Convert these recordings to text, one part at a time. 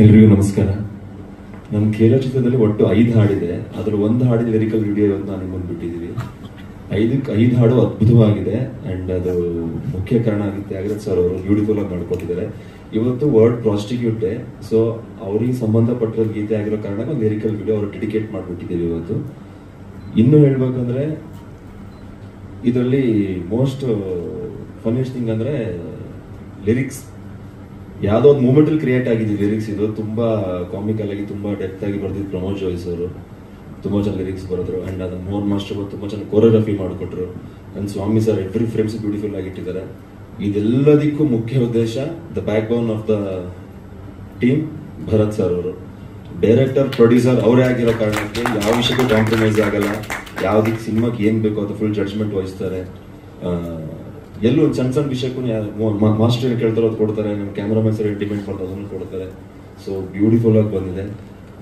ಎಲ್ರಿಗೂ ನಮಸ್ಕಾರ. ನಮ್ಮ ಕೇರಳ ಚಿತ್ರದಲ್ಲಿ ಒಟ್ಟು 5 ಹಾಡಿದೆ. ಅದ್ರಲ್ಲಿ ಒಂದು ಹಾಡಿನ ಲಿರಿಕಲ್ ವಿಡಿಯೋ ಇವತ್ತು ನಾನು ನಿಮ್ಮನ್ನು ಬಿಟ್ಟಿದ್ದೀವಿ. 5 ಹಾಡು ಅದ್ಭುತವಾಗಿದೆ. ಅಂಡ್ ಅದು ಮುಖ್ಯ ಕಾರಣ ಆಗಿತ್ತು ತ್ಯಾಗರಾಜ್ ಸರ್ ಅವರು ಬ್ಯೂಟಿಫುಲ್ ಆಗಿ ಮಾಡ್ಕೊಟ್ಟಿದ್ದಾರೆ. ಇವತ್ತು ವರ್ಲ್ಡ್ ಪ್ರಾಸ್ಟಿಟ್ಯೂಟ್ ಡೇ. ಸೊ ಅವ್ರಿಗೆ ಸಂಬಂಧಪಟ್ಟಿರೋ ಗೀತೆ ಆಗಿರೋ ಕಾರಣ ಒಂದು ಲಿರಿಕಲ್ ವಿಡಿಯೋ ಅವ್ರು ಡೆಡಿಕೇಟ್ ಮಾಡಿಬಿಟ್ಟಿದ್ದೀವಿ ಇವತ್ತು. ಇನ್ನು ಹೇಳ್ಬೇಕಂದ್ರೆ ಇದರಲ್ಲಿ ಮೋಸ್ಟ್ ಫನ್ನಿಯಸ್ಟ್ ಥಿಂಗ್ ಅಂದ್ರೆ ಲಿರಿಕ್ಸ್ ಯಾವುದೋ ಒಂದು ಮೂಮೆಂಟ್ ಅಲ್ಲಿ ಕ್ರಿಯೇಟ್ ಆಗಿದೆ ಲಿರಿಕ್ಸ್. ಇದು ತುಂಬಾ ಕಾಮಿಕಲ್ ಆಗಿ ತುಂಬಾ ಡೆಪ್ತ್ ಆಗಿ ಬರ್ದಿದ್ದು ಪ್ರಮೋದ್ ಜೋಯಿಸ್ ಅವರು ತುಂಬಾ ಚೆನ್ನಾಗಿ ಲಿರಿಕ್ಸ್ ಬರೆದ್ರು. ಅಂಡ್ ಅದನ್ನ ಮೋಹನ್ ಮಾಸ್ಟರ್ ತುಂಬಾ ಚೆನ್ನಾಗಿ ಕೊರಿಯೋಗ್ರಫಿ ಮಾಡಿಕೊಟ್ರು. And Swami sir every frames beautiful ಆಗಿಟ್ಟಿದ್ದಾರೆ. ಇದೆಲ್ಲದಕ್ಕೂ ಮುಖ್ಯ ಉದ್ದೇಶ the backbone of the team Bharat sir ಅವರು. ಡೈರೆಕ್ಟರ್ ಪ್ರೊಡ್ಯೂಸರ್ ಅವರೇ ಆಗಿರೋ ಕಾರಣಕ್ಕೆ ಯಾವ ವಿಷಯಕ್ಕೂ ಕಾಂಪ್ರಮೈಸ್ ಆಗಲ್ಲ. ಯಾವ್ದಕ್ಕೆ ಸಿನಿಮಾಕ್ಕೆ ಏನ್ ಬೇಕೋ ಅದು ಫುಲ್ ಜಡ್ಜ್ಮೆಂಟ್ ವಹಿಸ್ತಾರೆ. ಎಲ್ಲೂ ಒಂದು ಸಣ್ಣ ಸಣ್ಣ ವಿಷಯಕ್ಕೂ ಮಾಸ್ಟರ್ ಏನು ಕೇಳ್ತಾರೋ ಅದು ಕೊಡ್ತಾರೆ. ನಮ್ಮ ಕ್ಯಾಮ್ರಾಮನ್ ಸರ್ ಡಿಮ್ಯಾಂಡ್ ಮಾಡ್ತಾರೆ ಅದನ್ನು ಕೊಡ್ತಾರೆ. ಸೊ ಬ್ಯೂಟಿಫುಲ್ ಆಗಿ ಬಂದಿದೆ.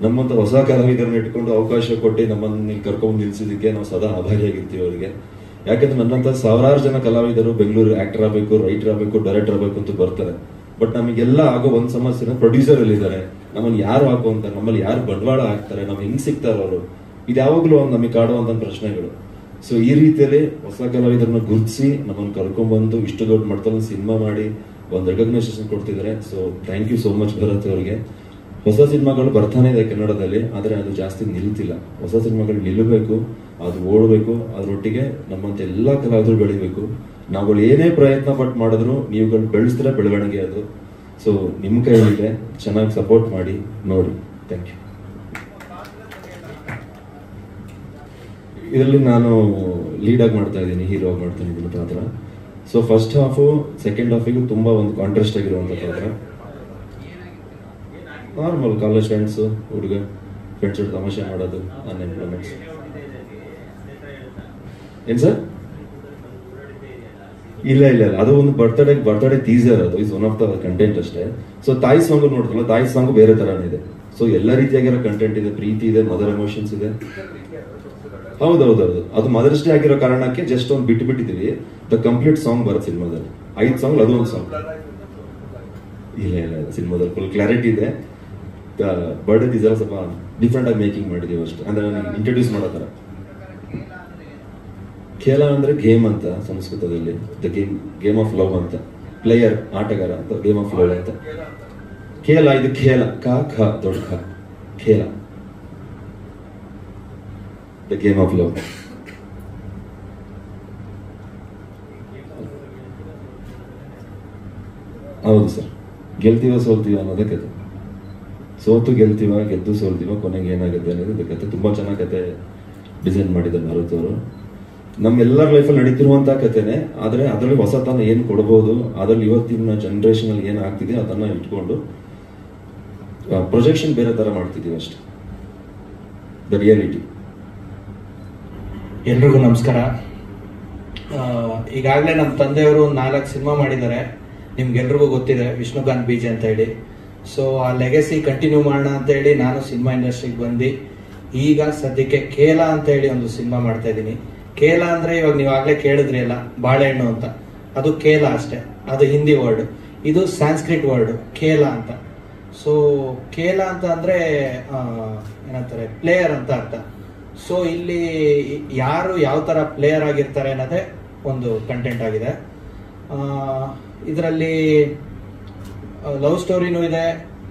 ನಮ್ಮಂತ ಹೊಸ ಕಲಾವಿದರನ್ನ ಇಟ್ಕೊಂಡು ಅವಕಾಶ ಕೊಟ್ಟು ನಮ್ಮನ್ನು ಕರ್ಕೊಂಡು ನಿಲ್ಸಿದ್ದಕ್ಕೆ ನಾವು ಸದಾ ಆಭಾರಿಯಾಗಿರ್ತೀವಿ ಅವರಿಗೆ. ಯಾಕಂದ್ರೆ ನನ್ನಂತ ಸಾವಿರಾರು ಜನ ಕಲಾವಿದರು ಬೆಂಗಳೂರು ಆಕ್ಟರ್ ಆಗಬೇಕು, ರೈಟರ್ ಆಗಬೇಕು, ಡೈರೆಕ್ಟರ್ ಆಗಬೇಕು ಅಂತ ಬರ್ತಾರೆ. ಬಟ್ ನಮಗೆಲ್ಲ ಆಗೋ ಒಂದು ಸಮಸ್ಯೆ ಪ್ರೊಡ್ಯೂಸರ್ ಅಲ್ಲಿ ಇದ್ದಾರೆ. ನಮ್ಮನ್ನು ಯಾರು ಹಾಕೋ ಅಂತಾರೆ, ನಮ್ಮಲ್ಲಿ ಯಾರು ಬಂಡವಾಳ ಹಾಕ್ತಾರೆ, ನಮ್ಗೆ ಹೆಂಗ್ ಸಿಗ್ತಾರೆ ಅವರು, ಇದು ಯಾವಾಗಲೂ ಒಂದು ನಮಗೆ ಕಾಡುವಂತ ಪ್ರಶ್ನೆಗಳು. ಸೊ ಈ ರೀತಿಯಲ್ಲಿ ಹೊಸ ಕಲಾವಿದರನ್ನ ಗುರುತಿಸಿ ನಮ್ಮನ್ನು ಕರ್ಕೊಂಡ್ಬಂದು ಇಷ್ಟು ದೊಡ್ಡ ಮಟ್ಟದಲ್ಲಿ ಸಿನಿಮಾ ಮಾಡಿ ಒಂದು ರೆಕಗ್ನೈಸೇಷನ್ ಕೊಡ್ತಿದ್ದಾರೆ. So thank you so much Bharat ಅವರಿಗೆ. ಹೊಸ ಸಿನಿಮಾಗಳು ಬರ್ತಾನೆ ಇದೆ ಕನ್ನಡದಲ್ಲಿ, ಆದರೆ ಅದು ಜಾಸ್ತಿ ನಿಲ್ತಿಲ್ಲ. ಹೊಸ ಸಿನಿಮಾಗಳು ನಿಲ್ಲಬೇಕು, ಅದು ಓಡಬೇಕು. ಅದರೊಟ್ಟಿಗೆ ನಮ್ಮಂತ ಎಲ್ಲ ಕಲಾವಿದರು ಬೆಳಿಬೇಕು. ನಾವುಗಳು ಏನೇ ಪ್ರಯತ್ನ ಪಟ್ಟು ಮಾಡಿದ್ರು ನೀವುಗಳು ಬೆಳೆಸಿದ್ರೆ ಬೆಳವಣಿಗೆ ಅದು. ಸೊ ನಿಮ್ಮ ಕೈಯಲ್ಲಿದೆ, ಚೆನ್ನಾಗಿ ಸಪೋರ್ಟ್ ಮಾಡಿ ನೋಡಿ. Thank you. ಇದರಲ್ಲಿ ನಾನು ಲೀಡ್ ಆಗಿ ಮಾಡ್ತಾ ಇದ್ದೀನಿ, ಹೀರೋ ಆಗಿ ಮಾಡ್ತಾ ಇದ್ದೀನಿ ಪಾತ್ರ. ಸೊ ಫಸ್ಟ್ ಹಾಫು ಸೆಕೆಂಡ್ ಹಾಫಿಗೂ ತುಂಬಾ ಒಂದು ಕಾಂಟ್ರಾಸ್ಟ್ ಆಗಿರುವಂತ ಪಾತ್ರ. ನಾರ್ಮಲ್ ಕಾಲೇಜ್ ಫ್ರೆಂಡ್ಸ್, ಹುಡುಗ ಫ್ರೆಂಡ್ಸ್ ಜೊತೆ ತಮಾಷೆ ಮಾಡೋದು, ಅನ್ಎಂಪ್ಲಾಯ್ಮೆಂಟ್ಸ್. ಏನ್ ಸರ್? ಇಲ್ಲ ಇಲ್ಲ ಇಲ್ಲ, ಅದು ಒಂದು ಬರ್ತ್ಡೇ ಟೀಸರ್. ಅದು is one of the content ಅಷ್ಟೇ. ಸೊ ತಾಯಿ ಸಾಂಗ್ ನೋಡಿದ್ರಲ್ಲ, ತಾಯಿ ಸಾಂಗ್ ಬೇರೆ ತರಾನೇ ಇದೆ. ಸೊ ಎಲ್ಲ ರೀತಿಯಾಗಿರೋ ಕಂಟೆಂಟ್ ಇದೆ. ಪ್ರೀತಿ ಇದೆ, ಮದರ್ ಎಮೋಷನ್ಸ್ ಇದೆ. ಹೌದೌದೌದು, ಅದು ಮದರ್ಸ್ ಡೇ ಆಗಿರೋ ಕಾರಣಕ್ಕೆ ಜಸ್ಟ್ ಒಂದು ಬಿಟ್ಟಿದ್ದೀವಿ. ದ ಕಂಪ್ಲೀಟ್ ಸಾಂಗ್ ಬರುತ್ತೆ ಸಿನಿಮಾದಲ್ಲಿ. 5 ಸಾಂಗ್, ಅದು ಒಂದು ಸಾಂಗ್. ಇಲ್ಲ ಇಲ್ಲ, ಸಿನಿಮಾದಲ್ಲಿ ಫುಲ್ ಕ್ಲಾರಿಟಿ ಇದೆ. ಬರ್ಡೇ ಟೀಸರ್ ಸ್ವಲ್ಪ ಡಿಫ್ರೆಂಟ್ ಆಗಿ ಮೇಕಿಂಗ್ ಮಾಡಿದೀವಿ ಅಷ್ಟೇ. ಅಂದ್ರೆ ನನಗೆ ಇಂಟ್ರೊಡ್ಯೂಸ್ ಮಾಡೋ ಥರ. ಖೇಲ ಅಂದ್ರೆ ಗೇಮ್ ಅಂತ ಸಂಸ್ಕೃತದಲ್ಲಿ. ದ ಗೇಮ್ ಆಫ್ ಲವ್ ಅಂತ. ಪ್ಲೇಯರ್, ಆಟಗಾರ ಅಂತ, ಗೇಮ್ ಆಫ್ ಲವ್ ಅಂತ. ಖೇಲ, ಇದು ಖೇಲ, ಖ ದೊಡ್ಡ ಖ, ಖೇಲ, ದ ಗೇಮ್ ಆಫ್ ಲವ್. ಹೌದು ಸರ್, ಗೆಲ್ತೀವ ಸೋಲ್ತೀವ ಅನ್ನೋದೇ ಕತೆ. ಸೋತು ಗೆಲ್ತೀವ, ಗೆದ್ದು ಸೋಲ್ತೀವ, ಕೊನೆಗೆ ಏನಾಗುತ್ತೆ ಅನ್ನೋದು ಕತೆ. ತುಂಬಾ ಚೆನ್ನಾಗಿ ಕತೆ ಡಿಸೈನ್ ಮಾಡಿದ್ದಾರೆ ಭಾರತ್ ಅವರು. ನಮ್ಮೆಲ್ಲರ ಲೈಫಲ್ಲಿ ನಡೀತಿರುವಂತಹ ಕತೆನೆ, ಆದ್ರೆ ಅದರಲ್ಲಿ ಹೊಸತನ ಏನ್ ಕೊಡಬಹುದು, ಅದ್ರಲ್ಲಿ ಇವತ್ತಿನ ಜನರೇಷನ್ ಅಲ್ಲಿ ಏನ್ ಆಗ್ತಿದೆ ಅದನ್ನ ಇಟ್ಕೊಂಡು ಪ್ರೊಜೆಕ್ಷನ್ ಬೇರೆ ತರ ಮಾಡ್ತಿದೀವಿ ಅಷ್ಟೇ. The reality. ಎಲ್ರಿಗೂ ನಮಸ್ಕಾರ. ಈಗಾಗಲೇ ನಮ್ಮ ತಂದೆಯವರು 4 ಸಿನಿಮಾ ಮಾಡಿದ್ದಾರೆ. ನಿಮ್ಗೆಲ್ರಿಗೂ ಗೊತ್ತಿದೆ, ವಿಷ್ಣುಕಾಂತ್ ಬೀಜೆ ಅಂತ ಹೇಳಿ. ಸೊ ಆ ಲೆಗಸಿ ಕಂಟಿನ್ಯೂ ಮಾಡೋಣ ಅಂತ ಹೇಳಿ ನಾನು ಸಿನಿಮಾ ಇಂಡಸ್ಟ್ರಿಗೆ ಬಂದು ಈಗ ಸದ್ಯಕ್ಕೆ ಖೇಲ ಅಂತ ಹೇಳಿ ಒಂದು ಸಿನಿಮಾ ಮಾಡ್ತಾ ಇದ್ದೀನಿ. ಖೇಲ ಅಂದ್ರೆ ಇವಾಗ ನೀವು ಆಗ್ಲೇ ಕೇಳಿದ್ರಿ ಅಲ್ಲ, ಬಾಳೆಹಣ್ಣು ಅಂತ, ಅದು ಖೇಲ ಅಷ್ಟೇ. ಅದು ಹಿಂದಿ ವರ್ಡ್. ಇದು ಸಾಂಸ್ಕ್ರಿಟ್ ವರ್ಡ್ ಖೇಲ ಅಂತ. ಸೊ ಖೇಲ ಅಂತ ಅಂದ್ರೆ ಏನಂತಾರೆ, ಪ್ಲೇಯರ್ ಅಂತ ಅರ್ಥ. ಸೊ ಇಲ್ಲಿ ಯಾರು ಯಾವ ತರ ಪ್ಲೇಯರ್ ಆಗಿರ್ತಾರೆ ಅನ್ನೋದೇ ಒಂದು ಕಂಟೆಂಟ್ ಆಗಿದೆ. ಇದರಲ್ಲಿ ಲವ್ ಸ್ಟೋರಿನೂ ಇದೆ,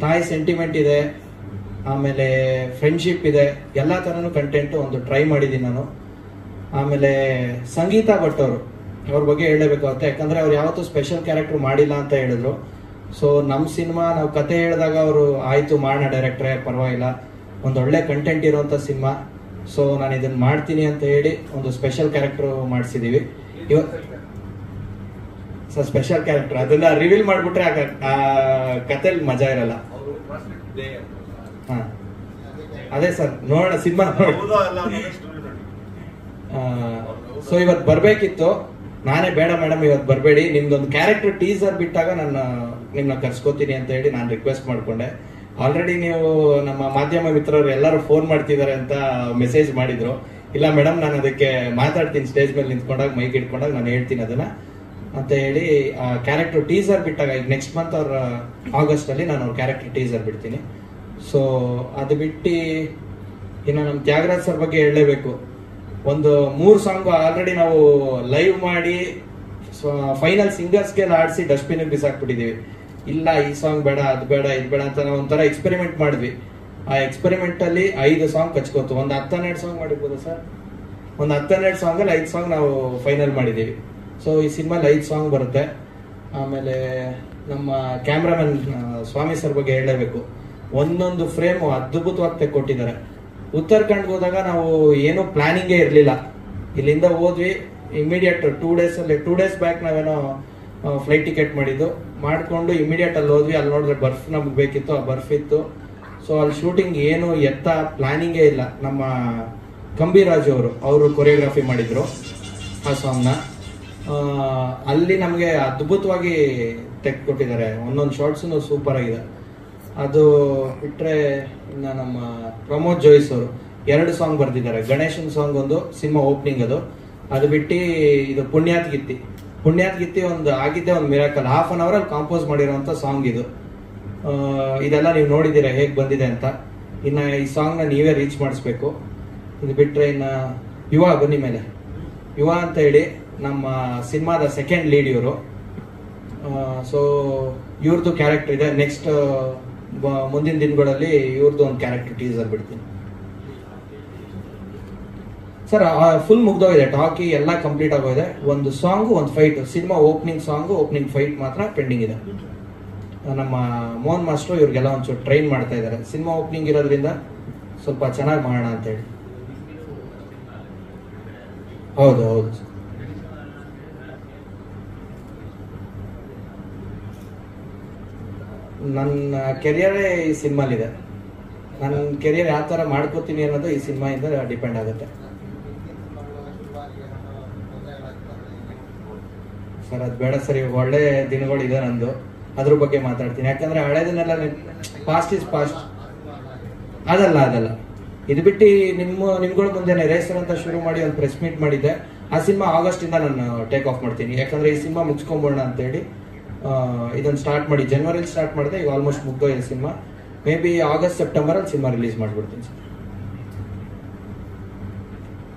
ತಾಯಿ ಸೆಂಟಿಮೆಂಟ್ ಇದೆ, ಆಮೇಲೆ ಫ್ರೆಂಡ್ಶಿಪ್ ಇದೆ. ಎಲ್ಲ ತರನು ಕಂಟೆಂಟ್ ಒಂದು ಟ್ರೈ ಮಾಡಿದ್ದೀನಿ ನಾನು. ಆಮೇಲೆ ಸಂಗೀತ ಭಟ್ ಅವ್ರ ಬಗ್ಗೆ ಹೇಳಬೇಕಾಗುತ್ತೆ. ಯಾಕಂದ್ರೆ ಅವ್ರು ಯಾವತ್ತೂ ಸ್ಪೆಷಲ್ ಕ್ಯಾರೆಕ್ಟರ್ ಮಾಡಿಲ್ಲ ಅಂತ ಹೇಳಿದ್ರು. ಸೊ ನಮ್ಮ ಸಿನಿಮಾ ನಾವು ಕತೆ ಹೇಳಿದಾಗ ಅವರು ಆಯ್ತು ಮಾಡೋಣ ಡೈರೆಕ್ಟ್ರೇ, ಪರವಾಗಿಲ್ಲ, ಒಂದು ಒಳ್ಳೆ ಕಂಟೆಂಟ್ ಇರುವಂತ ಸಿನಿಮಾ. ಸೊ ನಾನು ಇದನ್ನ ಮಾಡ್ತೀನಿ ಅಂತ ಹೇಳಿ ಒಂದು ಸ್ಪೆಷಲ್ ಕ್ಯಾರೆಕ್ಟರ್ ಮಾಡಿಸಿದೀವಿ. ಸ್ಪೆಷಲ್ ಕ್ಯಾರೆಕ್ಟರ್ ಅದನ್ನ ರಿವೀಲ್ ಮಾಡ್ಬಿಟ್ರೆ ಆ ಕತೆಲ್ ಮಜಾ ಇರಲ್ಲ. ಹಾ ಅದೇ ಸರ್, ನೋಡೋಣ ಸಿನಿಮಾ. ಸೊ ಇವತ್ತು ಬರ್ಬೇಕಿತ್ತು, ನಾನೇ ಬೇಡ ಮೇಡಮ್ ಇವತ್ತು ಬರಬೇಡಿ, ನಿಮ್ದೊಂದು ಕ್ಯಾರೆಕ್ಟರ್ ಟೀಸರ್ ಬಿಟ್ಟಾಗ ನಿಮ್ನ ಕರ್ಸ್ಕೋತೀನಿ ಅಂತ ಹೇಳಿ ನಾನು ರಿಕ್ವೆಸ್ಟ್ ಮಾಡ್ಕೊಂಡೆ. ಆಲ್ರೆಡಿ ನೀವು ನಮ್ಮ ಮಾಧ್ಯಮ ಮಿತ್ರರು ಎಲ್ಲರೂ ಫೋನ್ ಮಾಡ್ತಿದ್ದಾರೆ ಅಂತ ಮೆಸೇಜ್ ಮಾಡಿದ್ರು. ಇಲ್ಲ ಮೇಡಮ್, ನಾನು ಅದಕ್ಕೆ ಮಾತಾಡ್ತೀನಿ, ಸ್ಟೇಜ್ ಮೇಲೆ ನಿಂತ್ಕೊಂಡಾಗ ಮೈಕ್ ಇಟ್ಕೊಂಡಾಗ ನಾನು ಹೇಳ್ತೀನಿ ಅದನ್ನ. ಅಂತ ಹೇಳಿ ಆ ಕ್ಯಾರೆಕ್ಟರ್ ಟೀಸರ್ ಬಿಟ್ಟಾಗ ಈಗ ನೆಕ್ಸ್ಟ್ ಮಂತ್ ಆಗಸ್ಟ್ ಅಲ್ಲಿ ನಾನು ಅವ್ರ ಕ್ಯಾರೆಕ್ಟರ್ ಟೀಸರ್ ಬಿಡ್ತೀನಿ. ಸೊ ಅದು ಬಿಟ್ಟು ಇನ್ನು ನಮ್ಮ ತ್ಯಾಗರಾಜ್ ಸರ್ ಬಗ್ಗೆ ಹೇಳಲೇಬೇಕು. ಒಂದು 3 ಸಾಂಗ್ ಆಲ್ರೆಡಿ ನಾವು ಲೈವ್ ಮಾಡಿ ಫೈನಲ್ ಸಿಂಗರ್ಸ್ಗೆ ಆಡಿಸಿ ಡಸ್ಟ್ಬಿನ್ ಬಿಸಾಕ್ಬಿಟ್ಟಿದೀವಿ. ಇಲ್ಲ ಈ ಸಾಂಗ್ ಬೇಡ, ಅದು ಬೇಡ, ಇದು ಬೇಡ ಅಂತ ನಾವು ಒಂಥರ ಎಕ್ಸ್ಪೆರಿಮೆಂಟ್ ಮಾಡಿದ್ವಿ. ಆ ಎಕ್ಸ್ಪೆರಿಮೆಂಟ್ ಅಲ್ಲಿ 5 ಸಾಂಗ್ ಕಚ್ಕೋತು. ಒಂದು 10-12 ಸಾಂಗ್ ಮಾಡಿರ್ಬೋದು ಸರ್. ಒಂದು 10-12 ಸಾಂಗ್ ಅಲ್ಲಿ 5 ಸಾಂಗ್ ನಾವು ಫೈನಲ್ ಮಾಡಿದೀವಿ. ಸೊ ಈ ಸಿನಿಮಾಲಿ 5 ಸಾಂಗ್ ಬರುತ್ತೆ. ಆಮೇಲೆ ನಮ್ಮ ಕ್ಯಾಮ್ರಾಮನ್ ಸ್ವಾಮಿ ಸರ್ ಬಗ್ಗೆ ಹೇಳಲೇಬೇಕು. ಒಂದೊಂದು ಫ್ರೇಮ್ ಅದ್ಭುತವಾಗಿ ತೆಕ್ಕೊಟ್ಟಿದ್ದಾರೆ. ಉತ್ತರಾಖಂಡ್ಗೆ ಹೋದಾಗ ನಾವು ಏನೂ ಪ್ಲಾನಿಂಗೇ ಇರಲಿಲ್ಲ. ಇಲ್ಲಿಂದ ಹೋದ್ವಿ ಇಮಿಡಿಯೇಟ್ 2 ಡೇಸ್ ಬ್ಯಾಕ್ ನಾವೇನೋ ಫ್ಲೈಟ್ ಟಿಕೆಟ್ ಮಾಡ್ಕೊಂಡು ಇಮಿಡಿಯೇಟ್ ಅಲ್ಲಿ ಹೋದ್ವಿ. ಅಲ್ಲಿ ನೋಡಿದ್ರೆ ಬರ್ಫ್ ನಮ್ಗೆ ಬೇಕಿತ್ತು, ಆ ಬರ್ಫ್ ಇತ್ತು. ಸೊ ಅಲ್ಲಿ ಶೂಟಿಂಗ್ ಏನು ಪ್ಲಾನಿಂಗೇ ಇಲ್ಲ. ನಮ್ಮ ಕಂಬಿರಾಜು ಅವರು ಕೊರಿಯೋಗ್ರಫಿ ಮಾಡಿದ್ರು ಆ ಸಾಂಗ್ನ. ಅಲ್ಲಿ ನಮಗೆ ಅದ್ಭುತವಾಗಿ ತೆಗೆದುಕೊಟ್ಟಿದ್ದಾರೆ. ಒಂದೊಂದು ಶಾರ್ಟ್ಸು ಸೂಪರ್ ಆಗಿದೆ. ಅದು ಬಿಟ್ರೆ ಇನ್ನು ನಮ್ಮ ಪ್ರಮೋದ್ ಜೋಯಿಸ್ ಅವರು 2 ಸಾಂಗ್ ಬರ್ದಿದ್ದಾರೆ. ಗಣೇಶನ್ ಸಾಂಗ್ ಒಂದು ಸಿನಿಮಾ ಓಪನಿಂಗ್ ಅದು ಬಿಟ್ಟು ಇದು ಪುಣ್ಯಾತ್ಗಿತ್ತಿ ಒಂದು ಆಗಿದ್ದೆ ಒಂದು ಮಿರಾಕಲ್. ½ an hour ಅಲ್ಲಿ ಕಾಂಪೋಸ್ ಮಾಡಿರೋಂಥ ಸಾಂಗ್ ಇದು. ಇದೆಲ್ಲ ನೀವು ನೋಡಿದ್ದೀರಾ ಹೇಗೆ ಬಂದಿದೆ ಅಂತ. ಇನ್ನು ಈ ಸಾಂಗ್ನ ನೀವೇ ರೀಚ್ ಮಾಡಿಸ್ಬೇಕು. ಇದು ಬಿಟ್ರೆ ಇನ್ನು ಬನ್ನಿ ಮೇಲೆ ಯುವ ಅಂತ ಹೇಳಿ ನಮ್ಮ ಸಿನಿಮಾದ ಸೆಕೆಂಡ್ ಲೀಡ್ ಇವರು. ಸೊ ಇವ್ರದ್ದು ಕ್ಯಾರೆಕ್ಟರ್ ಇದೆ. ನೆಕ್ಸ್ಟ್ ಮುಂದಿನ ದಿನಗಳಲ್ಲಿ ಇವ್ರದ್ದು ಒಂದು ಕ್ಯಾರೆಕ್ಟರ್ ಟೀಸರ್ ಬಿಡ್ತೀನಿ ಸರ್. ಫುಲ್ ಮುಗ್ದೋಗಿದೆ, ಟಾಕಿ ಎಲ್ಲ ಕಂಪ್ಲೀಟ್ ಆಗೋಗಿದೆ. ಒಂದು ಸಾಂಗು, ಒಂದು fight, cinema opening song, opening fight ಮಾತ್ರ ಪೆಂಡಿಂಗ್ ಇದೆ. ನಮ್ಮ ಮೋಹನ್ ಮಾಸ್ಟರ್ ಇವ್ರಿಗೆಲ್ಲ ಒಂಚೂರು ಟ್ರೈನ್ ಮಾಡ್ತಾ ಇದ್ದಾರೆ. ಸಿನಿಮಾ ಓಪನಿಂಗ್ ಇರೋದ್ರಿಂದ ಸ್ವಲ್ಪ ಚೆನ್ನಾಗಿ ಮಾಡೋಣ ಅಂತ ಹೇಳಿ. ಹೌದು. ನನ್ನ ಕೆರಿಯರೇ ಈ ಸಿನಿಮಾಲಿದೆ. ನನ್ನ ಕೆರಿಯರ್ ಯಾವ ಥರ ಮಾಡ್ಕೋತೀನಿ ಅನ್ನೋದು ಈ ಸಿನಿಮಾಯಿಂದ ಡಿಪೆಂಡ್ ಆಗುತ್ತೆ ಸರ್. ಅದು ಬೇಡ ಸರ್, ಇವಾಗ ಒಳ್ಳೆ ದಿನಗಳಿದೆ ನಂದು, ಅದ್ರ ಬಗ್ಗೆ ಮಾತಾಡ್ತೀನಿ. ಯಾಕಂದ್ರೆ ಹಳೇದನ್ನೆಲ್ಲ ಪಾಸ್ಟ್ ಇಸ್ ಪಾಸ್ಟ್. ಅದಲ್ಲ ಇದು ಬಿಟ್ಟು ನಿಮ್ಗಳ ಮುಂದೆನೆ ರೇಸರ್ ಅಂತ ಶುರು ಮಾಡಿ ಒಂದು ಪ್ರೆಸ್ ಮೀಟ್ ಮಾಡಿದ್ದೆ. ಆ ಸಿನಿಮಾ ಆಗಸ್ಟ್ ಇಂದ ನಾನು ಟೇಕ್ ಆಫ್ ಮಾಡ್ತೀನಿ. ಯಾಕಂದ್ರೆ ಈ ಸಿನಿಮಾ ಮುಗಿಸ್ಕೊಂಬೋಣ ಅಂತ ಹೇಳಿ ಇದನ್ನು ಸ್ಟಾರ್ಟ್ ಮಾಡಿ ಜನವರಿಲಿ ಸ್ಟಾರ್ಟ್ ಮಾಡಿದೆ. ಈಗ ಆಲ್ಮೋಸ್ಟ್ ಮುಗ್ದೋಗಿದೆ cinema. Maybe August September ಅಲ್ಲಿ ಸಿನಿಮಾ ರಿಲೀಸ್ ಮಾಡ್ಬಿಡ್ತೀನಿ ಸರ್.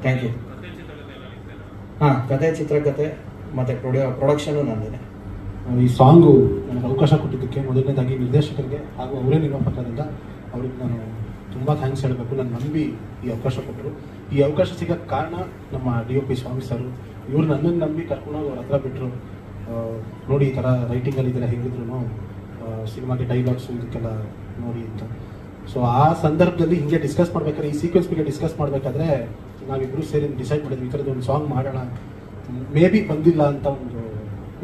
Thank you. ಕತೆ, ಚಿತ್ರಕಥೆ ಮತ್ತೆ ಪ್ರೊಡಕ್ಷನ್ ನಂದಿದೆ. ಈ ಸಾಂಗು ನನಗೆ ಅವಕಾಶ ಕೊಟ್ಟಿದ್ದಕ್ಕೆ ಮೊದಲನೇದಾಗಿ ನಿರ್ದೇಶಕರಿಗೆ ಹಾಗೂ ಅವರೇ ನಿರ್ಮಾಪಕರಿಂದ ಅವ್ರಿಗೆ ನಾನು ತುಂಬ ಥ್ಯಾಂಕ್ಸ್ ಹೇಳಬೇಕು. ನಾನು ನಂಬಿ ಈ ಅವಕಾಶ ಕೊಟ್ಟರು. ಈ ಅವಕಾಶ ಸಿಗೋಕ್ಕೆ ಕಾರಣ ನಮ್ಮ DOP ಸ್ವಾಮಿ ಸರ್. ಇವ್ರು ನನ್ನನ್ನು ನಂಬಿ ಕರ್ಕೊಂಡೋಗಿ ಅವ್ರ ಹತ್ರ ಬಿಟ್ಟರು. ನೋಡಿ ಈ ಥರ ರೈಟಿಂಗಲ್ಲಿದ್ದೀರ, ಹೆಂಗಿದ್ರು ಸಿನಿಮಾಗೆ ಡೈಲಾಗ್ಸು ಇದಕ್ಕೆಲ್ಲ ನೋಡಿ ಅಂತ. ಸೊ ಆ ಸಂದರ್ಭದಲ್ಲಿ ಹಿಂಗೆ ಡಿಸ್ಕಸ್ ಮಾಡ್ಬೇಕಾದ್ರೆ, ಈ ಸೀಕ್ವೆನ್ಸ್ ಬಗ್ಗೆ ಡಿಸ್ಕಸ್ ಮಾಡಬೇಕಾದ್ರೆ ನಾವಿಬ್ಬರು ಸೇರಿ ಡಿಸೈಡ್ ಮಾಡಿದ್ವಿ ಈ ಥರದ್ದು ಒಂದು ಸಾಂಗ್ ಮಾಡೋಣ. ಮೇ ಬಿ ಬಂದಿಲ್ಲ ಅಂತ ಒಂದು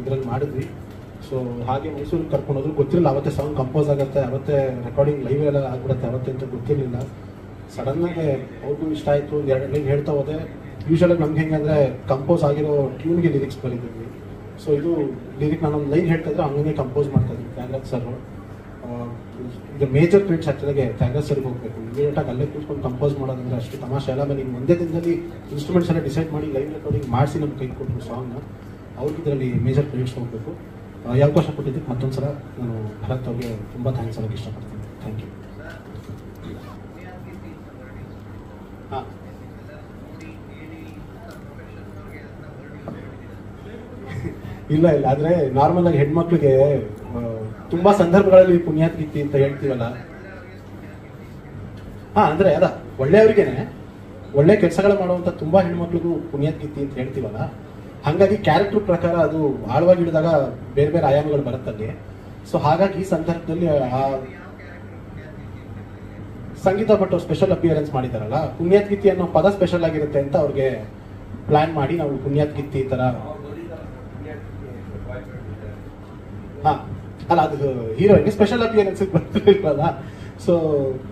ಇದರಲ್ಲಿ ಮಾಡಿದ್ವಿ. ಸೊ ಹಾಗೆ ಮೈಸೂರಿಗೆ ಕರ್ಕೊಂಡೋದ್ರು. ಗೊತ್ತಿರಲಿಲ್ಲ ಅವತ್ತೇ ಸಾಂಗ್ ಕಂಪೋಸ್ ಆಗುತ್ತೆ, ಅವತ್ತೇ ರೆಕಾರ್ಡಿಂಗ್ ಲೈವ್ ಎಲ್ಲ ಆಗ್ಬಿಡುತ್ತೆ ಅವತ್ತೇ ಅಂತ ಗೊತ್ತಿರಲಿಲ್ಲ. ಸಡನ್ನಾಗಿ ಅವ್ರಿಗೂ ಇಷ್ಟ ಆಯಿತು. 2 ಲೈನ್ ಹೇಳ್ತಾ ಹೋದೆ. ಯೂಶಲಾಗಿ ನಮ್ಗೆ ಹೆಂಗಂದರೆ ಕಂಪೋಸ್ ಆಗಿರೋ ಟ್ಯೂನ್ಗೆ ಲಿರಿಕ್ಸ್ ಬರೀತಿದ್ವಿ. ಸೊ ಇದು ಲಿರಿಕ್ ನಾನೊಂದು ಲೈನ್ ಹೇಳ್ತಾ ಇದ್ರೆ ಹಂಗೆ ಕಂಪೋಸ್ ಮಾಡ್ತಾಯಿದ್ವಿ ತ್ಯಾಗರಾಜ್ ಸರ್. ಇದು ಮೇಜರ್ ಕ್ರೆಡಿಟ್ಸ್ ಆ್ಯಕ್ಚುಲಾಗಿ ತ್ಯಾಗರಾಜ್ ಸರ್ಗೆ ಹೋಗಬೇಕು. ಇಮಿಡಿಯೇಟಾಗಿ ಅಲ್ಲೇ ಕೂತ್ಕೊಂಡು ಕಂಪೋಸ್ ಮಾಡೋದಂದ್ರೆ ಅಷ್ಟು ತಮಾಷೆ ಅಲ್ಲ. ಆಮೇಲೆ ಒಂದೇ ದಿನದಲ್ಲಿ ಇನ್ಸ್ಟ್ರೂಮೆಂಟ್ಸ್ ಎಲ್ಲ ಡಿಸೈಡ್ ಮಾಡಿ ಲೈವ್ ರೆಕಾರ್ಡಿಂಗ್ ಮಾಡಿಸಿ ನಮ್ಗೆ ಕೈ ಕೊಟ್ಟರು ಸಾಂಗ್ನ. ಅವ್ರಿಗೆ ಇದರಲ್ಲಿ ಮೇಜರ್ ಕ್ರೆಡಿಟ್ಸ್ ಹೋಗಬೇಕು. ಈ ಅವಕಾಶ ಕೊಟ್ಟಿದ್ದಕ್ಕೆ ಮತ್ತೊಂದು ಸಲ ನಾನು ಭರತ್ ಅವ್ರಿಗೆ ತುಂಬ ಥ್ಯಾಂಕ್ಸ್ ಹೇಳೋಕ್ಕೆ ಇಷ್ಟಪಡ್ತೀನಿ. Thank you. ಇಲ್ಲ ಆದರೆ ನಾರ್ಮಲ್ ಆಗಿ ಹೆಣ್ಮಕ್ಳಿಗೆ ತುಂಬಾ ಸಂದರ್ಭಗಳಲ್ಲಿ ಪುಣ್ಯಾತ್ಗಿತ್ತಿ ಅಂತ ಹೇಳ್ತೀವಲ್ಲ. ಅಂದ್ರೆ ಒಳ್ಳೆಯವ್ರಿಗೇನೆ ಒಳ್ಳೆ ಕೆಲಸಗಳ ಮಾಡುವಂತ ತುಂಬಾ ಹೆಣ್ಮಕ್ಳಿಗೂ ಪುಣ್ಯಾತ್ಗಿತ್ತಿ ಅಂತ ಹೇಳ್ತೀವಲ್ಲ. ಹಾಗಾಗಿ ಕ್ಯಾರೆಕ್ಟರ್ ಪ್ರಕಾರ ಅದು ಆಳವಾಗಿ ಹಿಡಿದಾಗ ಬೇರೆ ಬೇರೆ ಆಯಾಮಗಳು ಬರುತ್ತಲ್ಲಿ. ಸೊ ಹಾಗಾಗಿ ಈ ಸಂದರ್ಭದಲ್ಲಿ ಆ ಸಂಗೀತ ಭಟ್ ಸ್ಪೆಷಲ್ ಅಪಿಯರೆನ್ಸ್ ಮಾಡಿದಾರಲ್ಲ, ಪುಣ್ಯಾತ್ಗಿತ್ತಿ ಅನ್ನೋ ಪದ ಸ್ಪೆಷಲ್ ಆಗಿರುತ್ತೆ ಅಂತ ಅವ್ರಿಗೆ ಪ್ಲಾನ್ ಮಾಡಿ ನಾವು ಪುಣ್ಯಾತ್ಗಿತ್ತಿ ತರ ಅಲ್ಲ ಅದು ಹೀರೋಯಿನ್ ಸ್ಪೆಷಲ್ ಅಪಿಯರೆನ್ಸ್ ಬರ್ತಿರ್ಲಿಲ್ಲ. ಸೊ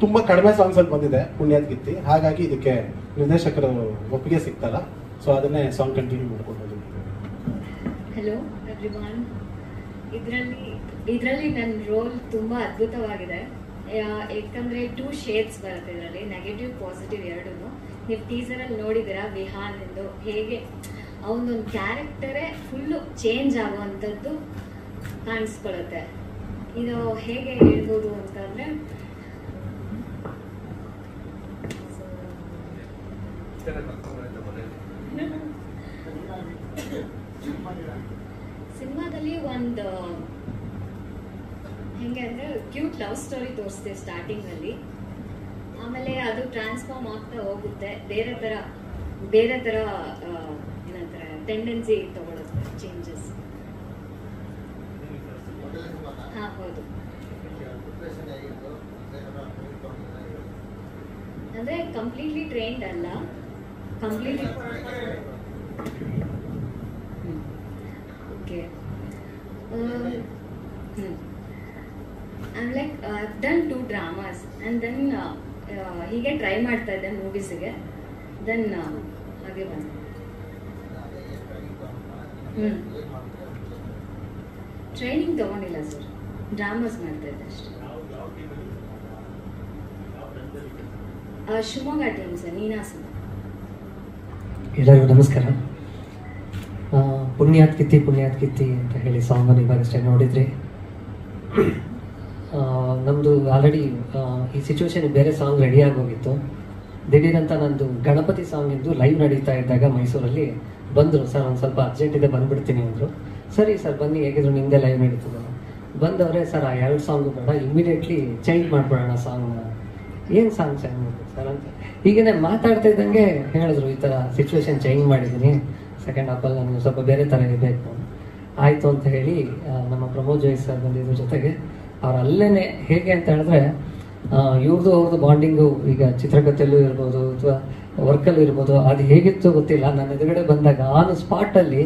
ತುಂಬಾ ಕಡಿಮೆ ಸಾಂಗ್ಸ್ ಅಲ್ಲಿ ಬಂದಿದೆ ಪುಣ್ಯಾತ್ಗಿತ್ತಿ. ಹಾಗಾಗಿ ಇದಕ್ಕೆ ನಿರ್ದೇಶಕರು ಒಪ್ಪಿಗೆ ಸಿಗ್ತಲ್ಲ. ಸೊ ಅದನ್ನೇ ಸಾಂಗ್ ಕಂಟಿನ್ಯೂ ಮಾಡ್ಕೊಂಡು ಹೋಗಿ. Hello everyone. ಇದರಲ್ಲಿ ನನ್ನ ರೋಲ್ ತುಂಬಾ ಅದ್ಭುತವಾಗಿದೆ. ಯಾಕಂದ್ರೆ 2 ಶೇಡ್ಸ್ ಬರುತ್ತೆ ಇದರಲ್ಲಿ, ನೆಗೆಟಿವ್ ಪಾಸಿಟಿವ್ ಎರಡೂ. ನೀವು ಟೀಸರ್ ಅಲ್ಲಿ ನೋಡಿದಿರಾ ವಿಹಾನ್ ಎಂದು ಹೇಗೆ ಅವನೊಂದು ಕ್ಯಾರೆಕ್ಟರೇ ಫುಲ್ಲು ಚೇಂಜ್ ಆಗುವಂಥದ್ದು ಕಾಣಿಸ್ಕೊಳ್ಳುತ್ತೆ. ಇದು ಹೇಗೆ ಹೇಳ್ಬೋದು ಅಂತಂದರೆ, ಸಿನಿಮಾದಲ್ಲಿ ಒಂದು ಹೆಂಗೆ ಅಂದರೆ ಕ್ಯೂಟ್ ಲವ್ ಸ್ಟೋರಿ ತೋರಿಸ್ತೀವಿ ಸ್ಟಾರ್ಟಿಂಗಲ್ಲಿ, ಆಮೇಲೆ ಅದು ಟ್ರಾನ್ಸ್ಫಾರ್ಮ್ ಆಗ್ತಾ ಹೋಗುತ್ತೆ, ಬೇರೆ ಥರ ಏನಂತಾರೆ ಟೆಂಡೆನ್ಸಿ ತಗೊಳುತ್ತೆ, ಚೇಂಜಸ್. ಹಾಂ ಹೌದು, ಅಂದರೆ ಕಂಪ್ಲೀಟ್ಲಿ ಟ್ರೈನ್ಡ್ ಅಲ್ಲ, completely okay. I'm like I've done 2 dramas and then ಹೀಗೆ ಟ್ರೈ ಮಾಡ್ತಾ ಇದ್ದೆ ಮೂವೀಸಿಗೆ, ದೆನ್ ಹಾಗೆ ಬಂದು ಟ್ರೈನಿಂಗ್ ತಗೊಂಡಿಲ್ಲ ಸರ್, ಡ್ರಾಮಾಸ್ ಮಾಡ್ತಾ ಇದ್ದೆ ಅಷ್ಟೇ. Shivamogga team sir, Ninasam. ಎಲ್ಲರಿಗೂ ನಮಸ್ಕಾರ. ಪುಣ್ಯಾತ್ಕಿತ್ತಿ ಪುಣ್ಯಾತ್ಕಿತ್ತಿ ಅಂತ ಹೇಳಿ ಸಾಂಗನ್ನು ಇವಾಗಷ್ಟೇ ನೋಡಿದ್ರಿ. ನಮ್ಮದು ಆಲ್ರೆಡಿ ಈ ಸಿಚುವೇಶನ್ ಬೇರೆ ಸಾಂಗ್ ರೆಡಿ ಆಗೋಗಿತ್ತು. ದಿಢೀರಂತ ನಂದು ಗಣಪತಿ ಸಾಂಗ್ ಇದ್ದು ಲೈವ್ ನಡೀತಾ ಇದ್ದಾಗ ಮೈಸೂರಲ್ಲಿ ಬಂದರು. ಸರ್ ಒಂದು ಸ್ವಲ್ಪ ಅರ್ಜೆಂಟ್ ಇದೆ ಬಂದುಬಿಡ್ತೀನಿ ಅಂದರು. ಸರಿ ಸರ್ ಬನ್ನಿ, ಹೇಗಿದ್ರು ನಿಮ್ಮದೇ ಲೈವ್ ನಡೀತದೆ. ಬಂದವರೇ ಸರ್ ಆ 2 ಸಾಂಗು ಬೇಡ, ಇಮ್ಮಿಡಿಯೇಟ್ಲಿ ಚೇಂಜ್ ಮಾಡಿಬಿಡೋಣ ಸಾಂಗ್ನ. ಏನು ಸಾಂಗ್ ಚೇಂಜ್ ಮಾಡ್ಬೇಕು ಸರ್ ಅಂತ ಹೀಗೇ ಮಾತಾಡ್ತಾ ಇದ್ದಂಗೆ ಹೇಳಿದ್ರು, ಈ ಥರ ಸಿಚುವೇಶನ್ ಚೇಂಜ್ ಮಾಡಿದ್ದೀನಿ, ಸೆಕೆಂಡ್ ಹಾಫಲ್ಲಿ ನನಗೆ ಸ್ವಲ್ಪ ಬೇರೆ ಥರ ಇರಬೇಕು. ಆಯಿತು ಅಂತ ಹೇಳಿ ನಮ್ಮ ಪ್ರಮೋದ್ ಜೋಯಿ ಸರ್ ಬಂದಿದ್ರ ಜೊತೆಗೆ ಅವ್ರು ಅಲ್ಲೇ ಹೇಗೆ ಅಂತ ಹೇಳಿದ್ರೆ ಇವ್ರದ್ದು ಅವ್ರದ್ದು ಬಾಂಡಿಂಗು ಈಗ ಚಿತ್ರಕಥೆಯಲ್ಲೂ ಇರ್ಬೋದು ಅಥವಾ ವರ್ಕಲ್ಲೂ ಇರ್ಬೋದು, ಅದು ಹೇಗಿತ್ತು ಗೊತ್ತಿಲ್ಲ. ನನ್ನ ಎದುರುಗಡೆ ಬಂದಾಗ ಆನ್ ಸ್ಪಾಟಲ್ಲಿ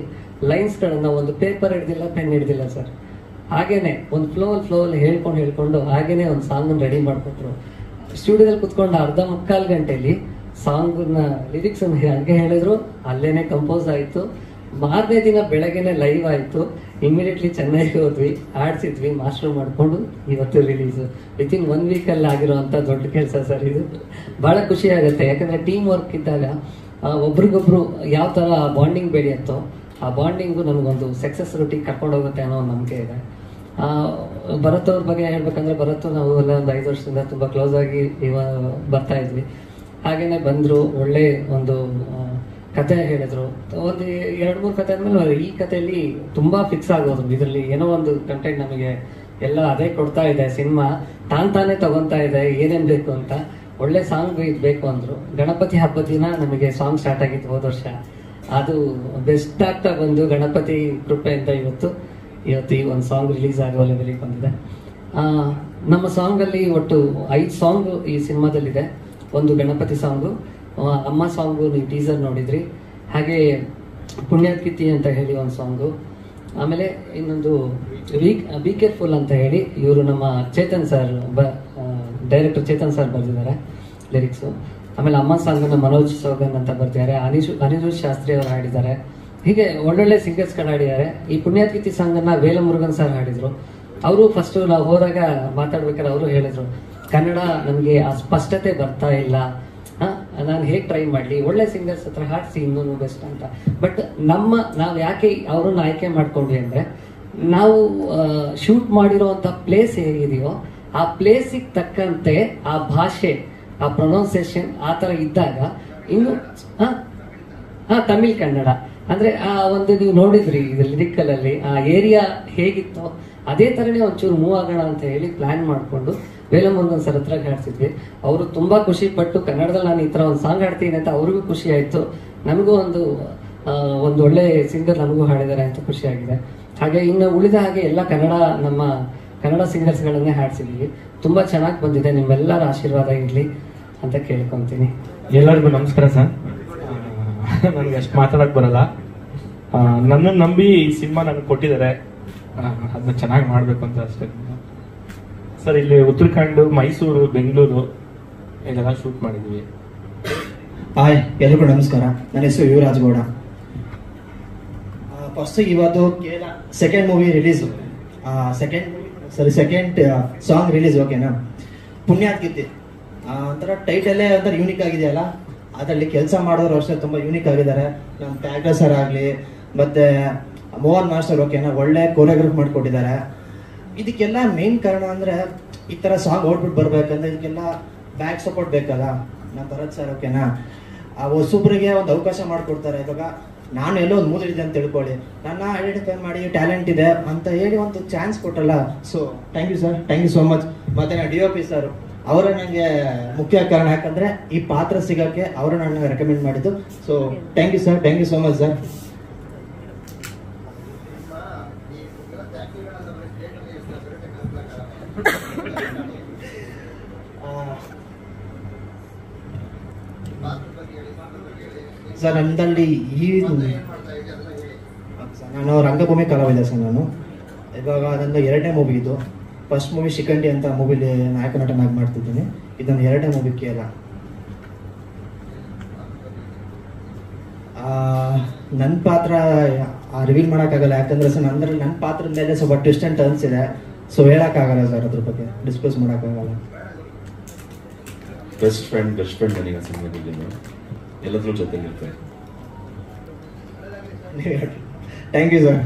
ಲೈನ್ಸ್ಗಳನ್ನು ಒಂದು ಪೇಪರ್ ಹಿಡ್ದಿಲ್ಲ, ಪೆನ್ ಹಿಡ್ದಿಲ್ಲ ಸರ್, ಹಾಗೇನೆ ಒಂದು ಫ್ಲೋಲ್ಲಿ ಹೇಳ್ಕೊಂಡು ಹಾಗೇನೆ ಒಂದು ಸಾಂಗನ್ನು ರೆಡಿ ಮಾಡಿಕೊಟ್ರು. ಸ್ಟುಡಿಯೋದಲ್ಲಿ ಕುತ್ಕೊಂಡು ಅರ್ಧ ಮುಕ್ಕಾಲು ಗಂಟೆಯಲ್ಲಿ ಸಾಂಗ್ನ ಲಿರಿಕ್ಸ್ ಹಂಗೆ ಹೇಳಿದ್ರು, ಅಲ್ಲೇನೆ ಕಂಪೋಸ್ ಆಯಿತು. ಮಾರನೇ ದಿನ ಬೆಳಗ್ಗೆನೆ ಲೈವ್ ಆಯಿತು. ಇಮಿಡಿಯೇಟ್ಲಿ ಚೆನ್ನೈಗೆ ಹೋದ್ವಿ, ಆಡಿಸಿದ್ವಿ, ಮಾಸ್ಟರ್ ಮಾಡಿಕೊಂಡು ಇವತ್ತು ರಿಲೀಸು. ವಿತಿನ್ 1 ವೀಕಲ್ಲಿ ಆಗಿರೋವಂಥ ದೊಡ್ಡ ಕೆಲಸ ಸರ್ ಇದು. ಭಾಳ ಖುಷಿ ಆಗುತ್ತೆ, ಯಾಕಂದರೆ ಟೀಮ್ ವರ್ಕ್ ಇದ್ದಾಗ ಒಬ್ರಿಗೊಬ್ರು ಯಾವ ಥರ ಬಾಂಡಿಂಗ್ ಬೆಳೆಯುತ್ತೋ ಆ ಬಾಂಡಿಂಗು ನಮಗೊಂದು ಸಕ್ಸಸ್ ರೂಟಿಗೆ ಕರ್ಕೊಂಡು ಹೋಗುತ್ತೆ ಅನ್ನೋ ಒಂದು ನಂಬಿಕೆ ಇದೆ. ಭರತ್ ಅವ್ರ ಬಗ್ಗೆ ಹೇಳ್ಬೇಕಂದ್ರೆ, ಭರತ್ ನಾವು ಎಲ್ಲ ಒಂದು 5 ವರ್ಷದಿಂದ ತುಂಬ ಕ್ಲೋಸ್ ಆಗಿ ಬರ್ತಾ ಇದ್ವಿ. ಹಾಗೇನೆ ಬಂದರು, ಒಳ್ಳೆ ಒಂದು ಕತೆ ಹೇಳಿದ್ರು. ಒಂದು 2-3 ಕತೆ ಆದ್ಮೇಲೆ ಈ ಕಥೆಯಲ್ಲಿ ತುಂಬಾ ಫಿಕ್ಸ್ ಆಗೋದ್ರು. ಇದರಲ್ಲಿ ಏನೋ ಒಂದು ಕಂಟೆಂಟ್ ನಮಗೆ ಎಲ್ಲ ಅದೇ ಕೊಡ್ತಾ ಇದೆ, ಸಿನಿಮಾ ತಾನೇ ತಗೊಂತಾ ಇದೆ, ಏನೇನ್ ಬೇಕು ಅಂತ. ಒಳ್ಳೆ ಸಾಂಗ್ ಇದು ಬೇಕು ಅಂದ್ರು. ಗಣಪತಿ ಹಬ್ಬದ ದಿನ ನಮಗೆ ಸಾಂಗ್ ಸ್ಟಾರ್ಟ್ ಆಗಿತ್ತು ಹೋದ ವರ್ಷ. ಅದು ಬೆಸ್ಟ್ ಆಗ್ತಾ ಬಂದು ಗಣಪತಿ ಕೃಪೆಯಿಂದ ಇವತ್ತು ಈ ಒಂದು ಸಾಂಗ್ ರಿಲೀಸ್ ಆಗೋ ಲೆವೆಲಿಗೆ ಬಂದಿದೆ. ನಮ್ಮ ಸಾಂಗಲ್ಲಿ ಒಟ್ಟು 5 ಸಾಂಗ್ ಈ ಸಿನಿಮಾದಲ್ಲಿದೆ. ಒಂದು ಗಣಪತಿ ಸಾಂಗು, ಅಮ್ಮ ಸಾಂಗು ನೀವು ಟೀಸರ್ ನೋಡಿದ್ರಿ, ಹಾಗೆ ಪುಣ್ಯಾತ್ಕಿತ್ತಿ ಅಂತ ಹೇಳಿ ಒಂದು ಸಾಂಗು, ಆಮೇಲೆ ಇನ್ನೊಂದು ಬಿ ಕೇರ್ಫುಲ್ ಅಂತ ಹೇಳಿ ಇವರು ನಮ್ಮ Chetan sir director Chetan sir ಬರೆದಿದ್ದಾರೆ ಲಿರಿಕ್ಸು. ಆಮೇಲೆ ಅಮ್ಮ ಸಾಂಗನ್ನ ಮನೋಜ್ ಸೌಗನ್ ಅಂತ ಬರ್ತಿದ್ದಾರೆ, ಅನಿರುದ್ಧ್ ಶಾಸ್ತ್ರಿ ಅವರು ಹಾಡಿದ್ದಾರೆ. ಹೀಗೆ ಒಳ್ಳೊಳ್ಳೆ ಸಿಂಗರ್ಸ್ಗಳು ಹಾಡಿದ್ದಾರೆ. ಈ ಪುಣ್ಯಾತ್ಕಿತ್ತಿ ಸಾಂಗನ್ನ ವೇಲಮುರುಗನ್ ಸರ್ ಹಾಡಿದ್ರು. ಅವರು ಫಸ್ಟ್ ನಾವು ಹೋದಾಗ ಮಾತಾಡ್ಬೇಕಾದ್ರೆ ಅವರು ಹೇಳಿದ್ರು, ಕನ್ನಡ ನಮಗೆ ಆ ಸ್ಪಷ್ಟತೆ ಬರ್ತಾ ಇಲ್ಲ, ನಾನು ಹೇಗೆ ಟ್ರೈ ಮಾಡಲಿ, ಒಳ್ಳೆ ಸಿಂಗರ್ಸ್ ಹತ್ರ ಹಾಡಿಸಿ ಇನ್ನೂ ಬೆಸ್ಟ್ ಅಂತ. ಬಟ್ ನಾವು ಯಾಕೆ ಅವ್ರನ್ನ ಆಯ್ಕೆ ಮಾಡ್ಕೊಂಡ್ವಿ ಅಂದರೆ, ನಾವು ಶೂಟ್ ಮಾಡಿರೋವಂಥ ಪ್ಲೇಸ್ ಹೇಗಿದೆಯೋ ಆ ಪ್ಲೇಸಿಗೆ ತಕ್ಕಂತೆ ಆ ಭಾಷೆ, ಆ ಪ್ರೊನೌನ್ಸಿಯೇಷನ್ ಆ ಥರ ಇದ್ದಾಗ ಇನ್ನು ತಮಿಳ್ ಕನ್ನಡ ಅಂದರೆ ಆ ಒಂದು ನೀವು ನೋಡಿದ್ರಿ ಇದು ಲಿರಿಕಲಲ್ಲಿ ಆ ಏರಿಯಾ ಹೇಗಿತ್ತೋ ಅದೇ ಥರನೇ ಒಂಚೂರು ಮೂವ್ ಆಗೋಣ ಅಂತ ಹೇಳಿ ಪ್ಲಾನ್ ಮಾಡಿಕೊಂಡು ವೇಲಮುರುಗನ್ ಸರ್ ಹತ್ರ ಹಾಡ್ಸಿದ್ವಿ. ಅವರು ತುಂಬಾ ಖುಷಿ ಪಟ್ಟು, ಕನ್ನಡದಲ್ಲಿ ನಾನು ಈ ಥರ ಒಂದು ಸಾಂಗ್ ಹಾಡ್ತೀನಿ ಅಂತ ಅವ್ರಿಗೂ ಖುಷಿ ಆಯಿತು, ನಮಗೂ ಒಂದು ಒಳ್ಳೆ ಸಿಂಗರ್ ನಮಗೂ ಹಾಡಿದ್ದಾರೆ ಅಂತ ಖುಷಿ ಆಗಿದೆ. ಹಾಗೆ ಇನ್ನು ಉಳಿದ ಹಾಗೆ ಎಲ್ಲ ನಮ್ಮ ಕನ್ನಡ ಸಿಂಗರ್ಸ್ಗಳನ್ನೇ ಹಾಡ್ಸಿದ್ವಿ. ತುಂಬಾ ಚೆನ್ನಾಗಿ ಬಂದಿದೆ, ನಿಮ್ಮೆಲ್ಲರ ಆಶೀರ್ವಾದ ಇರಲಿ ಅಂತ ಕೇಳ್ಕೊಂತೀನಿ. ಎಲ್ಲರಿಗೂ ನಮಸ್ಕಾರ ಸರ್. ನನಗೆ ಅಷ್ಟು ಮಾತಾಡಕ್ ಬರಲ್ಲ. ನನ್ನನ್ನು ನಂಬಿ ಈ ಸಿನಿಮಾ ನನಗೆ ಕೊಟ್ಟಿದ್ದಾರೆ, ಅದನ್ನ ಚೆನ್ನಾಗಿ ಮಾಡಬೇಕು ಅಂತ ಅಷ್ಟೇ ಸರ್. ಇಲ್ಲಿ ಉತ್ತರಾಖಂಡ್, ಮೈಸೂರು, ಬೆಂಗಳೂರು ಇಲ್ಲೆಲ್ಲ ಶೂಟ್ ಮಾಡಿದ್ವಿ. ಹಾಯ್, ಎಲ್ರಿಗೂ ನಮಸ್ಕಾರ. ನನ್ನ ಹೆಸರು ಯುವರಾಜ್ ಗೌಡ. ಫಸ್ಟ್ ಇವತ್ತು second movie release, second song release. ಓಕೆನಾ? ಪುಣ್ಯಾತ್ಕಿತ್ತಿ ಒಂಥರ ಟೈಟಲ್ಲೇ ಒಂಥರ ಯೂನಿಕ್ ಆಗಿದೆಯಲ್ಲ, ಅದರಲ್ಲಿ ಕೆಲಸ ಮಾಡೋರು ಅಷ್ಟೇ ತುಂಬ ಯೂನಿಕ್ ಆಗಿದ್ದಾರೆ. ನಮ್ಮ ತ್ಯಾಗ ಸರ್ ಆಗಲಿ ಮತ್ತು ಮೋಹನ್ ಮಾಸ್ಟರ್ ಓಕೆನಾ ಒಳ್ಳೆ ಕೊರಿಯೋಗ್ರಾಫ್ ಮಾಡಿಕೊಟ್ಟಿದ್ದಾರೆ. ಇದಕ್ಕೆಲ್ಲ ಮೇನ್ ಕಾರಣ ಅಂದರೆ ಈ ಥರ ಸಾಂಗ್ ಔಟ್ಬಿಟ್ಟು ಬರಬೇಕಂದ್ರೆ ಇದಕ್ಕೆಲ್ಲ ಬ್ಯಾಕ್ ಸಪೋರ್ಟ್ ಬೇಕಲ್ಲ. ನಮ್ಮ ಭರತ್ ಸರ್ ಓಕೆನಾ ಹೊಸೊಬ್ರಿಗೆ ಒಂದು ಅವಕಾಶ ಮಾಡಿಕೊಡ್ತಾರೆ. ಇವಾಗ ನಾನು ಎಲ್ಲೋ ಒಂದು ಮೂದಿದೆ ಅಂತ ತಿಳ್ಕೊಳ್ಳಿ, ನನ್ನ ಐಡೆಂಟಿಫೈ ಮಾಡಿ ಟ್ಯಾಲೆಂಟ್ ಇದೆ ಅಂತ ಹೇಳಿ ಒಂದು ಚಾನ್ಸ್ ಕೊಟ್ಟಲ್ಲ. So thank you sir, thank you so much. ಮತ್ತು ನಾನು DOP ಸರ್ ಅವರೇ ನನಗೆ ಮುಖ್ಯ ಕಾರಣ, ಯಾಕಂದರೆ ಈ ಪಾತ್ರ ಸಿಗೋಕ್ಕೆ ಅವರು ನನಗೆ ರೆಕಮೆಂಡ್ ಮಾಡಿದ್ದು. So thank you sir, thank you so much sir. Sir ನಮ್ಮದಲ್ಲಿ ನಾನು ರಂಗಭೂಮಿ ಕಲಾವಿದ ಸರ್. ನಾನು ಇವಾಗ ನಂದು 2ನೇ ಮೂವಿ ಇದು. ಫಸ್ಟ್ ಮೂವಿ ಶಿಖಂಡಿ ಅಂತ ಮೂವಿಲಿ ನಾಯಕ ನಟನಾಗಿ ಮಾಡ್ತಿದ್ದೀನಿ. ಇದೊಂದು 2ನೇ ಮೂವಿ ಕೇಳ. ನನ್ನ ಪಾತ್ರ ರಿವೀಲ್ ಮಾಡೋಕ್ಕಾಗಲ್ಲ, ಯಾಕಂದರೆ ಸರ್ ನನ್ನ ಪಾತ್ರದ ಮೇಲೆ ಸ್ವಲ್ಪ ಟ್ವಿಸ್ಟ್ ಆ್ಯಂಡ್ ಟರ್ನ್ಸ್ ಇದೆ. ಸೊ ಹೇಳೋಕ್ಕಾಗಲ್ಲ ಸರ್, ಅದ್ರ ಬಗ್ಗೆ ಡಿಸ್ಕಸ್ ಮಾಡೋಕ್ಕಾಗಲ್ಲ. ಬೆಸ್ಟ್ ಫ್ರೆಂಡ್ ನನಗೆ ಸಿನಿಮಾದಲ್ಲಿ ಎಲ್ಲದ್ರ ಜೊತೆಗಿರ್ತಾರೆ. Thank you sir.